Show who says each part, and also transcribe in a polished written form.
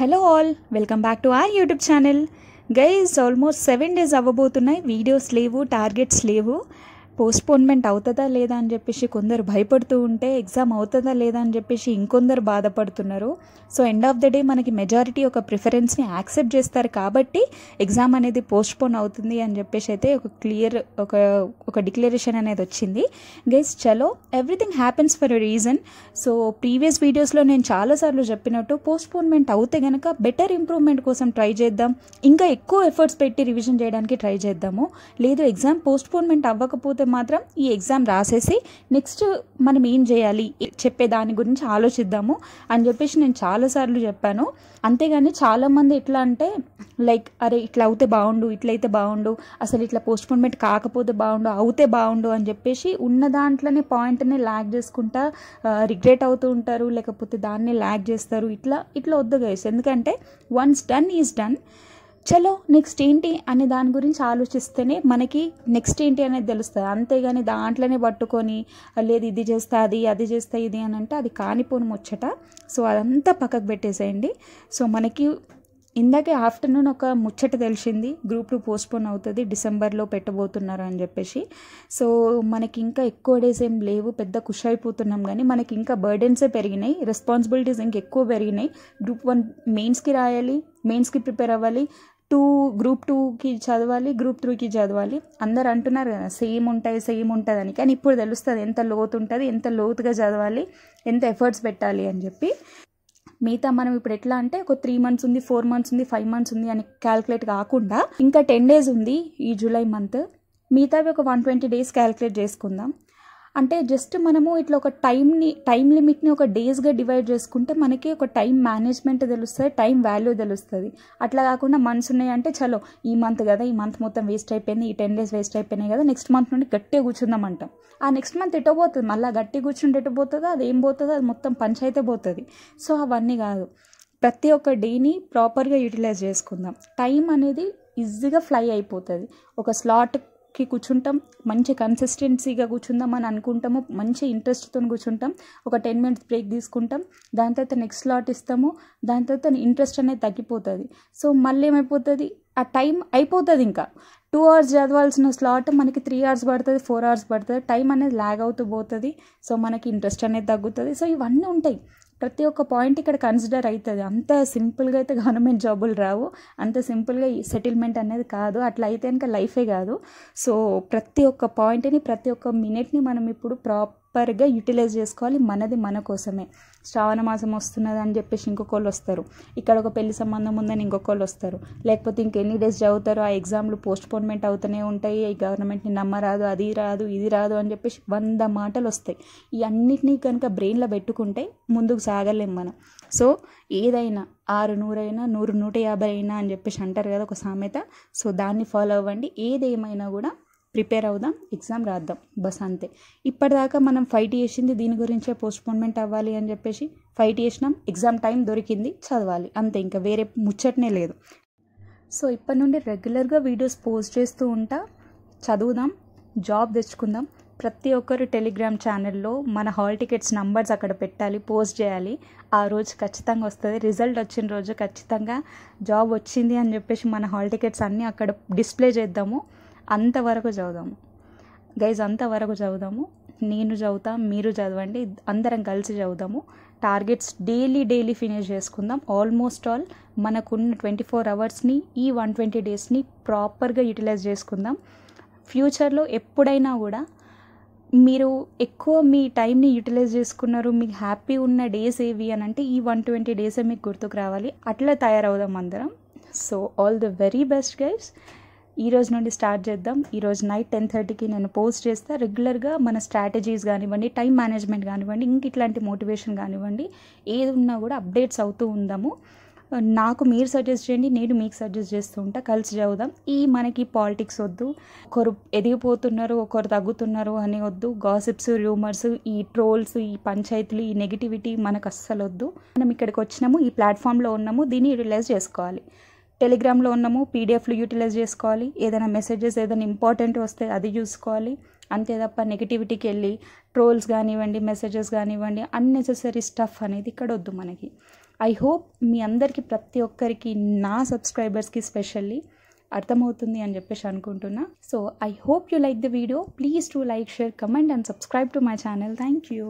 Speaker 1: Hello all, welcome back to our YouTube channel. Guys, almost 7 days అవ్వబోతున్నాయి. Videos లేవు, targets లేవు. Postponement అవుతుందా లేదా అని చెప్పేసి కొందరు భయపడుతూ ఉంటే, ఎగ్జామ్ అవుతుందా లేదా అని చెప్పేసి ఇంకొందరు బాధపడుతున్నారు. So end of the day మనకి మెజారిటీ ఒక ప్రిఫరెన్స్ని యాక్సెప్ట్ చేస్తారు కాబట్టి ఎగ్జామ్ అనేది పోస్ట్పోన్ అవుతుంది అని చెప్పేసి అయితే ఒక క్లియర్ ఒక డిక్లరేషన్ అనేది వచ్చింది. గైస్, చలో, everything happens for a reason. So previous వీడియోస్లో నేను చాలాసార్లు చెప్పినట్టు పోస్ట్పోన్మెంట్ అవుతే కనుక బెటర్ ఇంప్రూవ్మెంట్ కోసం ట్రై చేద్దాం, ఇంకా ఎక్కువ ఎఫర్ట్స్ పెట్టి రివిజన్ చేయడానికి ట్రై చేద్దాము. లేదు ఎగ్జామ్ పోస్ట్పోన్మెంట్ అవ్వకపోతే మాత్రం ఈ ఎగ్జామ్ రాసేసి నెక్స్ట్ మనం ఏం చేయాలి చెప్పే దాని గురించి ఆలోచిద్దాము అని చెప్పేసి నేను చాలాసార్లు చెప్పాను. అంతేగాని చాలామంది ఎట్లా అంటే లైక్, అరే ఇట్లా అవుతే బాగుండు, ఇట్లయితే బాగుండు, అసలు ఇట్లా పోస్ట్పోన్మెంట్ కాకపోతే బాగుండు, అవుతే బాగుండు అని చెప్పేసి ఉన్న దాంట్లోనే పాయింట్ని ల్యాగ్ చేసుకుంటా రిగ్రెట్ అవుతూ ఉంటారు, లేకపోతే దాన్ని ల్యాగ్ చేస్తారు. ఇట్లా వద్దు గైస్, ఎందుకంటే వన్స్ డన్ ఈజ్ డన్. చలో నెక్స్ట్ ఏంటి అనే దాని గురించి ఆలోచిస్తేనే మనకి నెక్స్ట్ ఏంటి అనేది తెలుస్తుంది. అంతేగాని దాంట్లోనే పట్టుకొని లేదు ఇది చేస్తా అది చేస్తా ఇది అని అంటే అది కానిపోను ముచ్చట. సో అదంతా పక్కకు పెట్టేసేయండి. సో మనకి ఇందాకే ఆఫ్టర్నూన్ ఒక ముచ్చట తెలిసింది, గ్రూప్ 2 పోస్ట్పోన్ అవుతుంది, డిసెంబర్లో పెట్టబోతున్నారు అని చెప్పేసి. సో మనకి ఇంకా ఎక్కువ డేస్ ఏం లేవు, పెద్ద ఖుషి అయిపోతున్నాం. కానీ మనకి ఇంకా బర్డెన్సే పెరిగినాయి, రెస్పాన్సిబిలిటీస్ ఇంకెక్కువ పెరిగినాయి. గ్రూప్ 1 మెయిన్స్కి రాయాలి, మెయిన్స్కి ప్రిపేర్ అవ్వాలి, గ్రూప్ 2కి చదవాలి, గ్రూప్ 3కి చదవాలి. అందరు అంటున్నారు కదా సేమ్ ఉంటుంది అని, కానీ ఇప్పుడు తెలుస్తుంది ఎంత లోతు ఉంటుంది, ఎంత లోతుగా చదవాలి, ఎంత ఎఫర్ట్స్ పెట్టాలి అని చెప్పి. మిగతా మనం ఇప్పుడు ఎట్లా అంటే ఒక 3 months ఉంది, 4 months ఉంది, 5 months ఉంది అని క్యాల్కులేట్ కాకుండా ఇంకా 10 days ఉంది ఈ జూలై మంత్, మిగతావి ఒక 120 days క్యాల్కులేట్ చేసుకుందాం. అంటే జస్ట్ మనము ఇట్లా ఒక టైం లిమిట్ని ఒక డేస్గా డివైడ్ చేసుకుంటే మనకి ఒక టైం మేనేజ్మెంట్ తెలుస్తుంది, టైం వాల్యూ తెలుస్తుంది. అట్లా కాకుండా మంత్స్ ఉన్నాయంటే చలో ఈ మంత్ కదా, ఈ మంత్ మొత్తం వేస్ట్ అయిపోయింది, ఈ 10 days వేస్ట్ అయిపోయినాయి కదా, నెక్స్ట్ మంత్ నుండి గట్టిగా కూర్చుందాం అంటాం. ఆ నెక్స్ట్ మంత్ ఎటో పోతుంది, మళ్ళీ గట్టి కూర్చుంటే ఎటు పోతుందో, అది ఏం పోతుందో అది మొత్తం పంచాయితే పోతుంది. సో అవన్నీ కాదు, ప్రతి ఒక్క డేని ప్రాపర్గా యూటిలైజ్ చేసుకుందాం. టైం అనేది ఈజీగా ఫ్లై అయిపోతుంది. ఒక స్లాట్కి కూర్చుంటాం, మంచి కన్సిస్టెన్సీగా కూర్చుందాం అని అనుకుంటాము, మంచి ఇంట్రెస్ట్తో కూర్చుంటాం, ఒక 10 minutes బ్రేక్ తీసుకుంటాం, దాని తర్వాత నెక్స్ట్ స్లాట్ ఇస్తాము, దాని తర్వాత ఇంట్రెస్ట్ అనేది తగ్గిపోతుంది. సో మళ్ళీ ఏమైపోతుంది, ఆ టైం అయిపోతుంది. ఇంకా 2 hours చదవాల్సిన స్లాట్ మనకి 3 hours పడుతుంది, 4 hours పడుతుంది, టైం అనేది ల్యాగ్ అవుతూ పోతుంది. సో మనకి ఇంట్రెస్ట్ అనేది తగ్గుతుంది. సో ఇవన్నీ ఉంటాయి, ప్రతి ఒక్క పాయింట్ ఇక్కడ కన్సిడర్ అవుతుంది. అంత సింపుల్గా అయితే గవర్నమెంట్ జాబులు రావు, అంత సింపుల్గా సెటిల్మెంట్ అనేది కాదు. అట్లా అయితే కనుక లైఫే కాదు. సో ప్రతి ఒక్క పాయింట్ని, ప్రతి ఒక్క మినిట్ని మనం ఇప్పుడు ప్రాపర్గా యూటిలైజ్ చేసుకోవాలి. మనది మన కోసమే. శ్రావణ మాసం వస్తున్నది అని చెప్పేసి ఇంకొకళ్ళు వస్తారు, ఇక్కడ ఒక పెళ్లి సంబంధం ఉందని ఇంకొకళ్ళు వస్తారు, లేకపోతే ఇంకెన్ని డేస్ చదువుతారో, ఆ ఎగ్జామ్లు పోస్ట్పోన్మెంట్ అవుతూనే ఉంటాయి, ఈ గవర్నమెంట్ని నమ్మరాదు, అది రాదు ఇది రాదు అని చెప్పేసి 100 మాటలు వస్తాయి. ఈ అన్నిటినీ కనుక బ్రెయిన్లో పెట్టుకుంటే ముందుకు సాగలేం మనం. సో ఏదైనా 6 100 అయినా 100 150 అయినా అని చెప్పేసి అంటారు కదా ఒక సామెత. సో దాన్ని ఫాలో అవ్వండి. ఏదేమైనా కూడా ప్రిపేర్ అవుదాం, ఎగ్జామ్ రాద్దాం, బస్ అంతే. ఇప్పటిదాకా మనం ఫైట్ చేసింది దీని గురించే, పోస్ట్పోన్మెంట్ అవ్వాలి అని చెప్పేసి ఫైట్ చేసినాం, ఎగ్జామ్ టైం దొరికింది, చదవాలి అంతే, ఇంకా వేరే ముచ్చటనే లేదు. సో ఇప్పటి నుండి రెగ్యులర్గా వీడియోస్ పోస్ట్ చేస్తూ ఉంటా, చదువుదాం, జాబ్ తెచ్చుకుందాం. ప్రతి ఒక్కరు టెలిగ్రామ్ ఛానల్లో మన హాల్ టికెట్స్ నంబర్స్ అక్కడ పెట్టాలి, పోస్ట్ చేయాలి. ఆ రోజు ఖచ్చితంగా వస్తుంది, రిజల్ట్ వచ్చిన రోజు ఖచ్చితంగా జాబ్ వచ్చింది అని చెప్పేసి మన హాల్ టికెట్స్ అన్నీ అక్కడ డిస్ప్లే చేద్దాము. అంతవరకు చదువుదాము గైజ్, అంతవరకు చదువుదాము. నేను చదువుతా, మీరు చదవండి, అందరం కలిసి చదువుదాము. టార్గెట్స్ డైలీ ఫినిష్ చేసుకుందాం. ఆల్మోస్ట్ ఆల్ మనకున్న 24 hours ఈ 120 daysని ప్రాపర్గా యూటిలైజ్ చేసుకుందాం. ఫ్యూచర్లో ఎప్పుడైనా కూడా మీరు ఎక్కువ మీ టైంని యూటిలైజ్ చేసుకున్నారు, మీకు హ్యాపీ ఉన్న డేస్ ఏవి అని అంటే ఈ 120 days మీకు గుర్తుకు రావాలి. అట్లా తయారవుదాం అందరం. So all the very best guys. ఈ రోజు నుండి స్టార్ట్ చేద్దాం. ఈరోజు నైట్ 10:30కి నేను పోస్ట్ చేస్తా. రెగ్యులర్గా మన స్ట్రాటజీస్ కానివ్వండి, టైం మేనేజ్మెంట్ కానివ్వండి, ఇంక ఇట్లాంటి మోటివేషన్ కానివ్వండి, ఏది ఉన్నా కూడా అప్డేట్స్ అవుతూ ఉందాము. నాకు మీరు సజెస్ట్ చేయండి, నేను మీకు సజెస్ట్ చేస్తూ ఉంటా, కలిసి చదువుదాం. మనకి పాలిటిక్స్ వద్దు, ఒకరు ఎదిగిపోతున్నారు ఒకరు తగ్గుతున్నారు అని వద్దు, గాసిప్స్, రూమర్స్, ఈ ట్రోల్స్, ఈ పంచాయతీలు, ఈ నెగిటివిటీ మనకు అస్సలు వద్దు. మనం ఇక్కడికి వచ్చినాము, ఈ ప్లాట్ఫామ్లో ఉన్నాము, దీన్ని యూటిలైజ్ చేసుకోవాలి. టెలిగ్రామ్లో ఉన్నాము, పీడిఎఫ్లు యూటిలైజ్ చేసుకోవాలి, ఏదైనా మెసేజెస్ ఏదైనా ఇంపార్టెంట్ వస్తే అది చూసుకోవాలి. అంతే తప్ప నెగిటివిటీకి వెళ్ళి ట్రోల్స్ కానివ్వండి, మెసేజెస్ కానివ్వండి, అన్నెసెసరీ స్టఫ్ అనేది ఇక్కడ వద్దు మనకి. ఐ హోప్ మీ అందరికీ ప్రతి ఒక్కరికి నా సబ్స్క్రైబర్స్కి స్పెషల్లీ అర్థమవుతుంది అని చెప్పేసి అనుకుంటున్నా. So I hope you like the video. Please to like, share, comment and subscribe to my channel. Thank you.